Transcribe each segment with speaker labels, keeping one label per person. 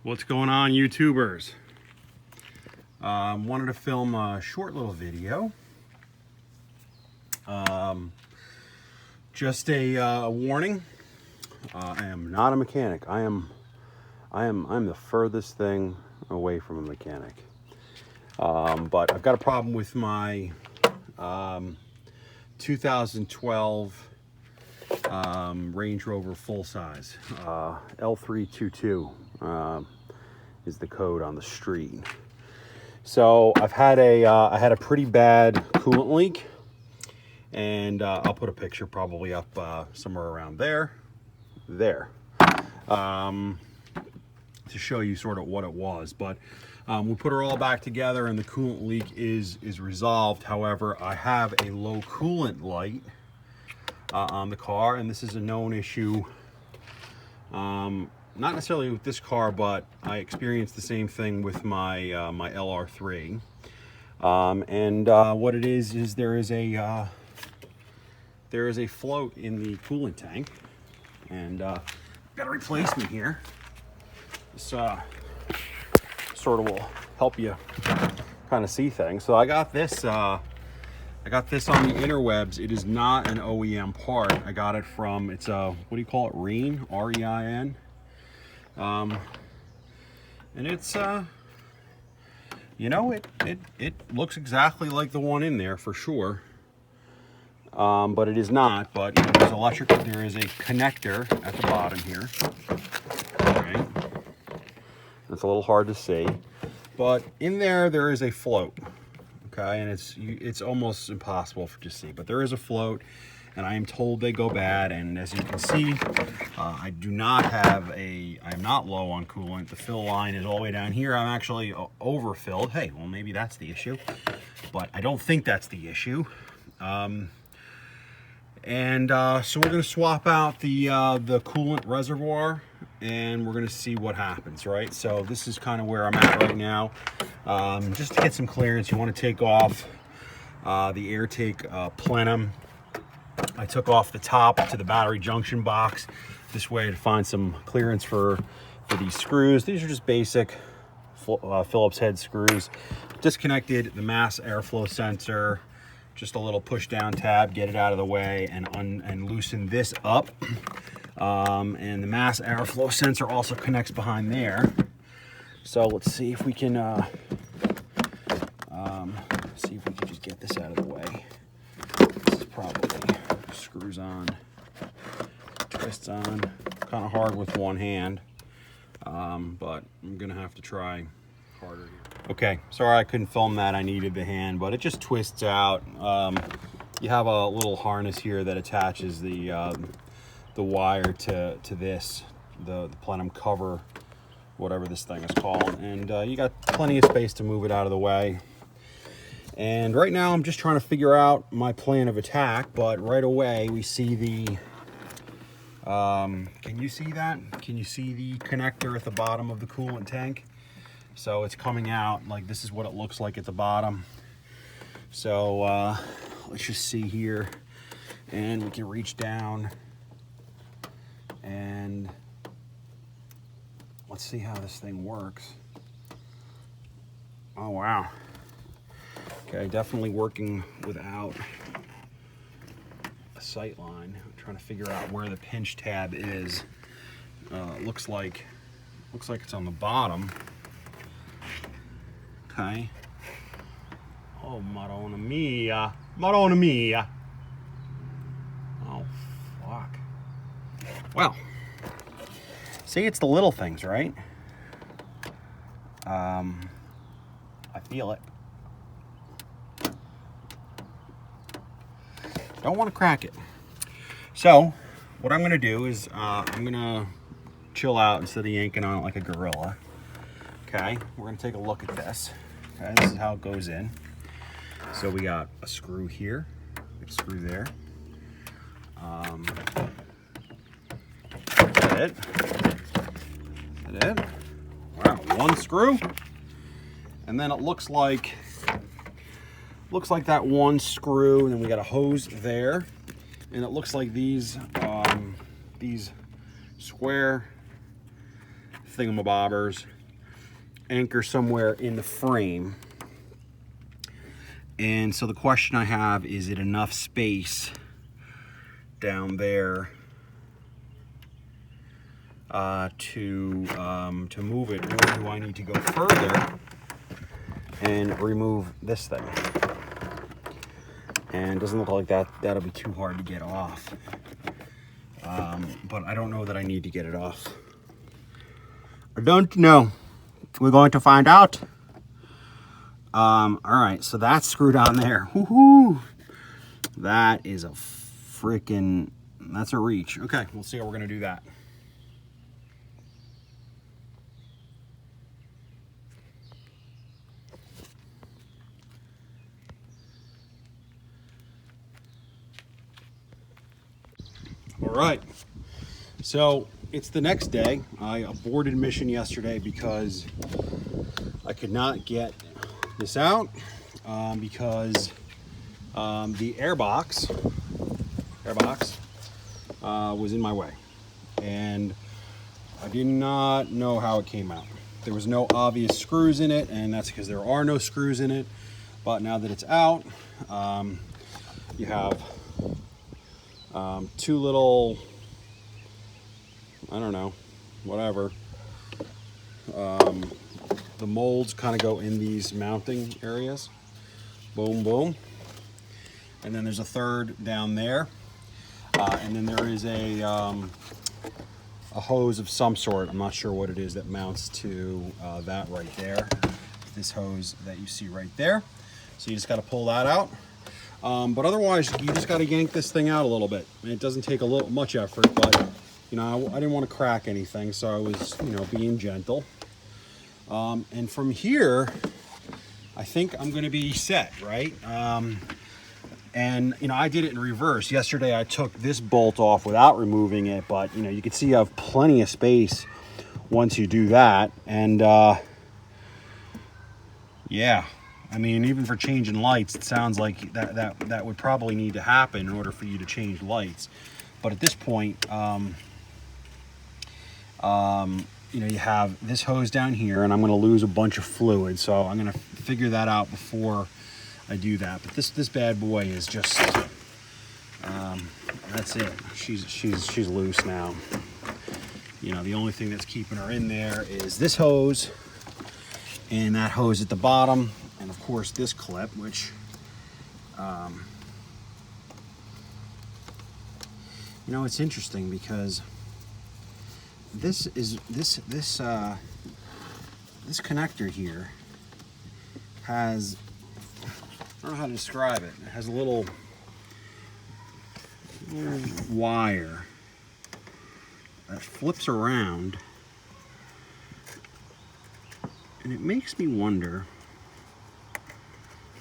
Speaker 1: What's going on, YouTubers? Wanted to film a short little video. Just a warning. I am not a mechanic. I'm the furthest thing away from a mechanic. But I've got a problem with my 2012 Range Rover full size. L322 is the code on the street. So I had a pretty bad coolant leak, and I'll put a picture probably up somewhere around there to show you sort of what it was. But we put her all back together and the coolant leak is resolved. However, I have a low coolant light on the car, and this is a known issue, not necessarily with this car, but I experienced the same thing with my my LR3. What it is there is a float in the coolant tank, and got a replacement here. This sort of will help you kind of see things. So I got this on the interwebs. It is not an OEM part. I got it from, it's a, what do you call it? Rein, R-E-I-N. And it's, you know, it looks exactly like the one in there for sure. But it is not. But you know, there is a connector at the bottom here. Okay. It's a little hard to see, but in there is a float. Okay, and it's almost impossible to see, but there is a float, and I am told they go bad. And as you can see, I'm not low on coolant. The fill line is all the way down here. I'm actually overfilled. Hey, well, maybe that's the issue, but I don't think that's the issue. So we're going to swap out the coolant reservoir, and we're going to see what happens, right? So this is kind of where I'm at right now. Just to get some clearance, you want to take off the air take plenum. I took off the top to the battery junction box this way to find some clearance for these screws. These are just basic Phillips head screws. Disconnected the mass airflow sensor, just a little push down tab, get it out of the way, and loosen this up. And the mass airflow sensor also connects behind there. So let's see if we can just get this out of the way. This is probably screws on, twists on, kind of hard with one hand, but I'm gonna have to try harder here. Okay, sorry I couldn't film that. I needed the hand, but it just twists out. You have a little harness here that attaches the wire to this, the plenum cover, whatever this thing is called, and you got plenty of space to move it out of the way. And right now I'm just trying to figure out my plan of attack, but right away we see the can you see that? Can you see the connector at the bottom of the coolant tank? So it's coming out like this is what it looks like at the bottom. So let's just see here, and we can reach down and let's see how this thing works. Oh wow. Okay, definitely working without a sight line. I'm trying to figure out where the pinch tab is. Looks like it's on the bottom. Okay. Oh, Madonna mia. Madonna mia. Oh, fuck. Well, see, it's the little things, right? I feel it. Don't want to crack it. So, what I'm going to do is I'm going to chill out instead of yanking on it like a gorilla. Okay, we're going to take a look at this. Okay, this is how it goes in. So we got a screw here, a screw there. That's it. That's it. Wow, one screw. And then it looks like that one screw, and then we got a hose there, and it looks like these square thingamabobbers anchor somewhere in the frame. And so the question I have, is it enough space down there to move it, or do I need to go further and remove this thing? And it doesn't look like that'll be too hard to get off. But I don't know that I need to get it off. I don't know. We're going to find out. All right, so that's screwed on there. Woohoo! That is a freaking, that's a reach. Okay, we'll see how we're gonna do that. All right, so it's the next day. I aborted mission yesterday because I could not get this out because the airbox was in my way, and I did not know how it came out. There was no obvious screws in it, and that's because there are no screws in it. But now that it's out, you have two little, I don't know, whatever. The molds kind of go in these mounting areas. Boom, boom. And then there's a third down there. And then there is a hose of some sort. I'm not sure what it is that mounts to that right there. This hose that you see right there. So you just got to pull that out. But otherwise, you just got to yank this thing out a little bit. And it doesn't take much effort, but you know, I didn't want to crack anything, so I was, you know, being gentle. And from here, I think I'm going to be set, right? And you know, I did it in reverse. Yesterday, I took this bolt off without removing it, but you know, you can see you have plenty of space once you do that. And yeah. I mean, even for changing lights, it sounds like that would probably need to happen in order for you to change lights. But at this point, you know, you have this hose down here, and I'm going to lose a bunch of fluid, so I'm going to figure that out before I do that. But this bad boy is just, that's it. She's loose now. You know, the only thing that's keeping her in there is this hose and that hose at the bottom. And of course this clip, which you know, it's interesting because this connector here has, I don't know how to describe it. It has a little wire that flips around, and it makes me wonder.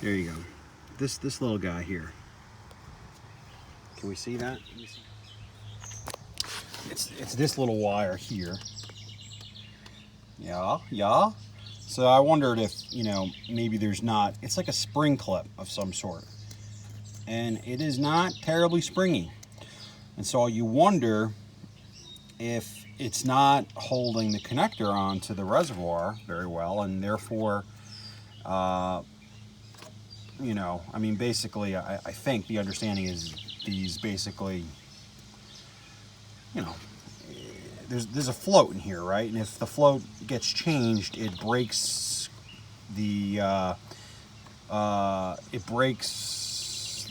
Speaker 1: There you go. This little guy here. Can we see that? It's this little wire here. Yeah. So I wondered if, you know, maybe there's not, it's like a spring clip of some sort. And it is not terribly springy. And so you wonder if it's not holding the connector onto the reservoir very well, and therefore, you know, I mean, basically, I think the understanding is these basically, you know, there's a float in here, right? And if the float gets changed, it breaks the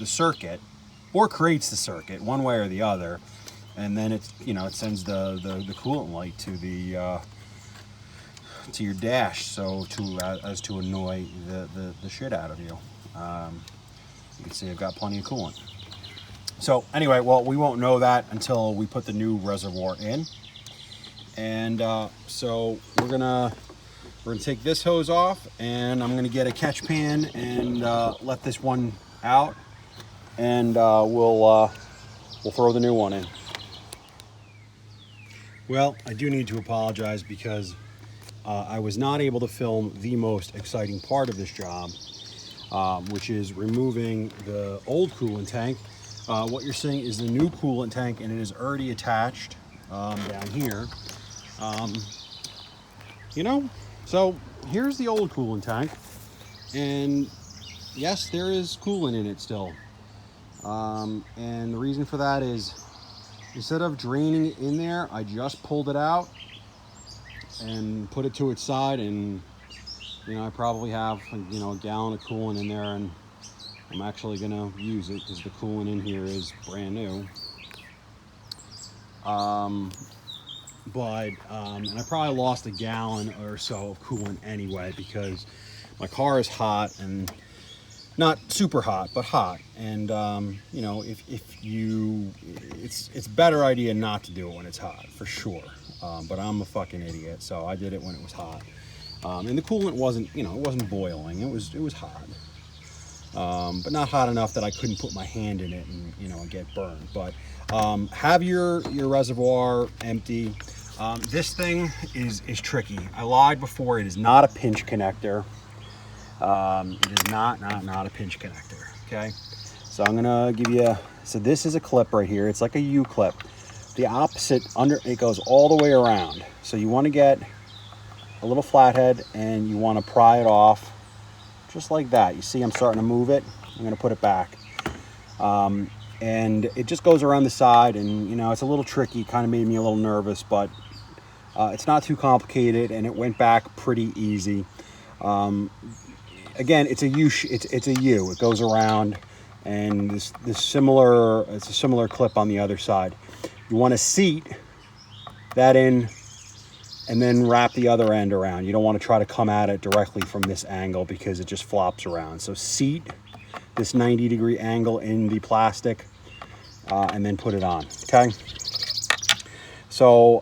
Speaker 1: circuit, or creates the circuit, one way or the other, and then it's, you know, it sends the coolant light to the to your dash, so as to annoy the shit out of you. You can see I've got plenty of coolant. So anyway, well, we won't know that until we put the new reservoir in. And so we're gonna take this hose off, and I'm gonna get a catch pan and let this one out, and we'll throw the new one in. Well, I do need to apologize because I was not able to film the most exciting part of this job, which is removing the old coolant tank. What you're seeing is the new coolant tank, and it is already attached down here. You know, so here's the old coolant tank, and yes, there is coolant in it still. And the reason for that is, instead of draining it in there, I just pulled it out and put it to its side, and I probably have a gallon of coolant in there, and I'm actually gonna use it because the coolant in here is brand new. And I probably lost a gallon or so of coolant anyway, because my car is hot, and not super hot, but hot. And it's better idea not to do it when it's hot, for sure. But I'm a fucking idiot, so I did it when it was hot. And the coolant wasn't, it wasn't boiling. It was hot, but not hot enough that I couldn't put my hand in it and get burned. But have your reservoir empty. This thing is tricky. I lied before. It is not a pinch connector. It is not a pinch connector. Okay, so I'm gonna give you. So this is a clip right here. It's like a U clip. The opposite it goes all the way around. So you want to get a little flathead and you want to pry it off just like that. You see I'm starting to move it. I'm going to put it back. And it just goes around the side, and it's a little tricky, kind of made me a little nervous, but it's not too complicated, and it went back pretty easy. Again, it's a U. It's a U. It goes around, and it's a similar clip on the other side. You want to seat that in and then wrap the other end around. You don't want to try to come at it directly from this angle because it just flops around. So seat this 90-degree angle in the plastic and then put it on. Okay. So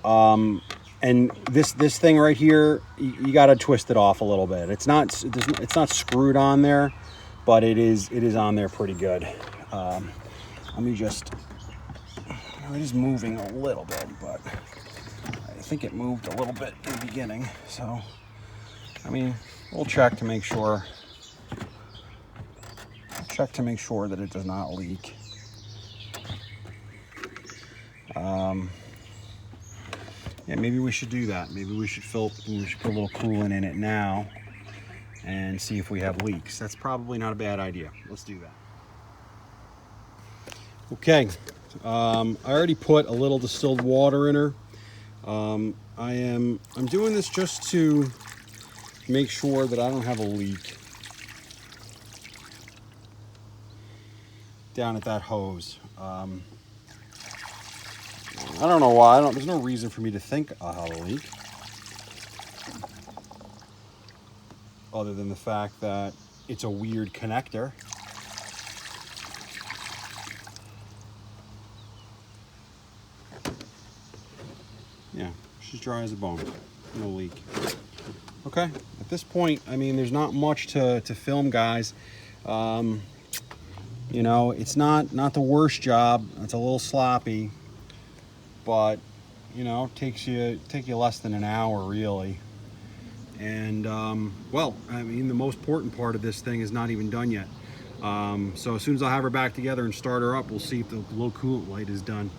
Speaker 1: and this thing right here, you got to twist it off a little bit. It's not screwed on there, but it is on there pretty good. Let me just. It is moving a little bit, but I think it moved a little bit in the beginning. So, we'll check to make sure. Check to make sure that it does not leak. Yeah, maybe we should do that. Maybe we should put a little coolant in it now and see if we have leaks. That's probably not a bad idea. Let's do that. Okay. I already put a little distilled water in her. I'm doing this just to make sure that I don't have a leak down at that hose. I don't know why. There's no reason for me to think I'll have a leak, other than the fact that it's a weird connector. Yeah, she's dry as a bone. No leak. Okay, at this point, there's not much to film, guys. It's not the worst job. It's a little sloppy, but take you less than an hour, really. And the most important part of this thing is not even done yet. So as soon as I have her back together and start her up, we'll see if the low coolant light is done.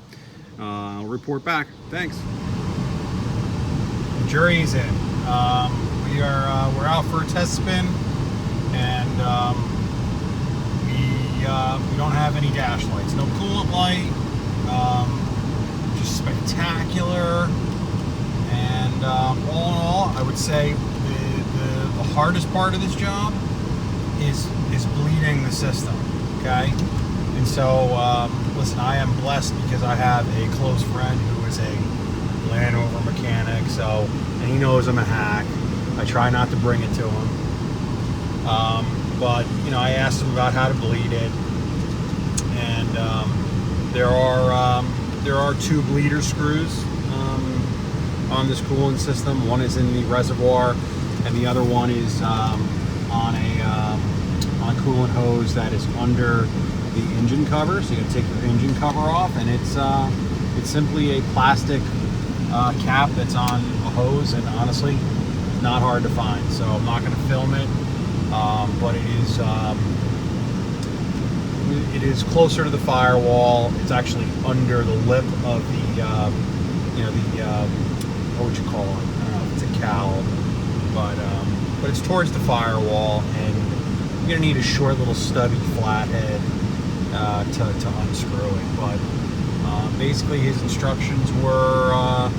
Speaker 1: I'll report back. Thanks. The jury's in. We're out for a test spin, and we don't have any dash lights. No coolant light. Just spectacular. And all in all, I would say the hardest part of this job is bleeding the system. Okay. And so, listen, I am blessed because I have a close friend who is a Land Rover mechanic, and he knows I'm a hack. I try not to bring it to him. But I asked him about how to bleed it, and there are two bleeder screws on this coolant system. One is in the reservoir, and the other one is on a coolant hose that is under the engine cover. So you got to take your engine cover off, and it's simply a plastic cap that's on a hose, and honestly, it's not hard to find. So I'm not going to film it, but it is closer to the firewall. It's actually under the lip of the what would you call it? I don't know if it's a cowl, but it's towards the firewall, and you're gonna need a short little stubby flathead to unscrew it. But basically his instructions were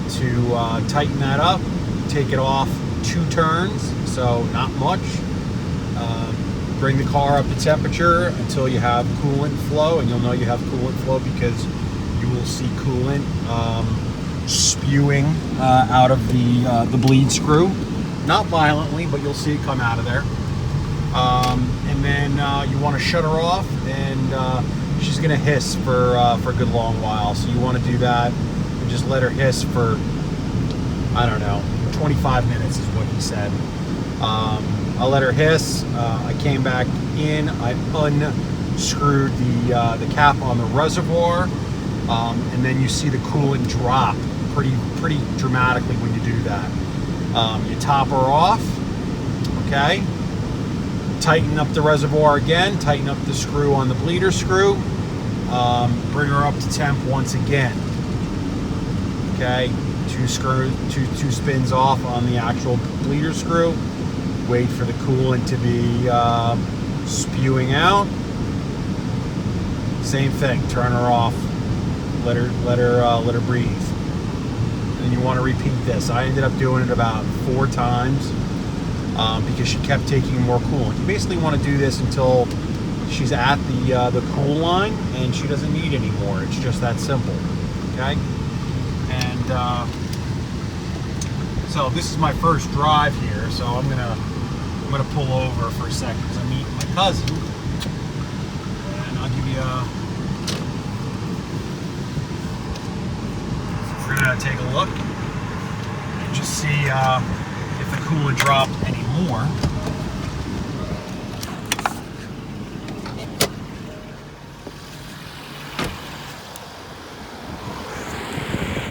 Speaker 1: to tighten that up, take it off 2 turns, so not much. Bring the car up to temperature until you have coolant flow, and you'll know you have coolant flow because you will see coolant spewing out of the bleed screw. Not violently, but you'll see it come out of there. And then you want to shut her off, and she's going to hiss for a good long while. So you want to do that and just let her hiss for, I don't know, 25 minutes is what he said. I let her hiss. I came back in. I unscrewed the cap on the reservoir, and then you see the coolant drop pretty dramatically when you do that. You top her off, okay? Tighten up the reservoir again. Tighten up the screw on the bleeder screw. Bring her up to temp once again. Okay, 2 spins off on the actual bleeder screw. Wait for the coolant to be spewing out. Same thing. Turn her off. Let her breathe. And you want to repeat this. I ended up doing it about 4 times because she kept taking more coolant. You basically want to do this until she's at the cool line and she doesn't need any more. It's just that simple. Okay. And so this is my first drive here, so I'm gonna pull over for a second because I'm meeting my cousin, and I'll give you we're gonna take a look and just see if the coolant dropped any more.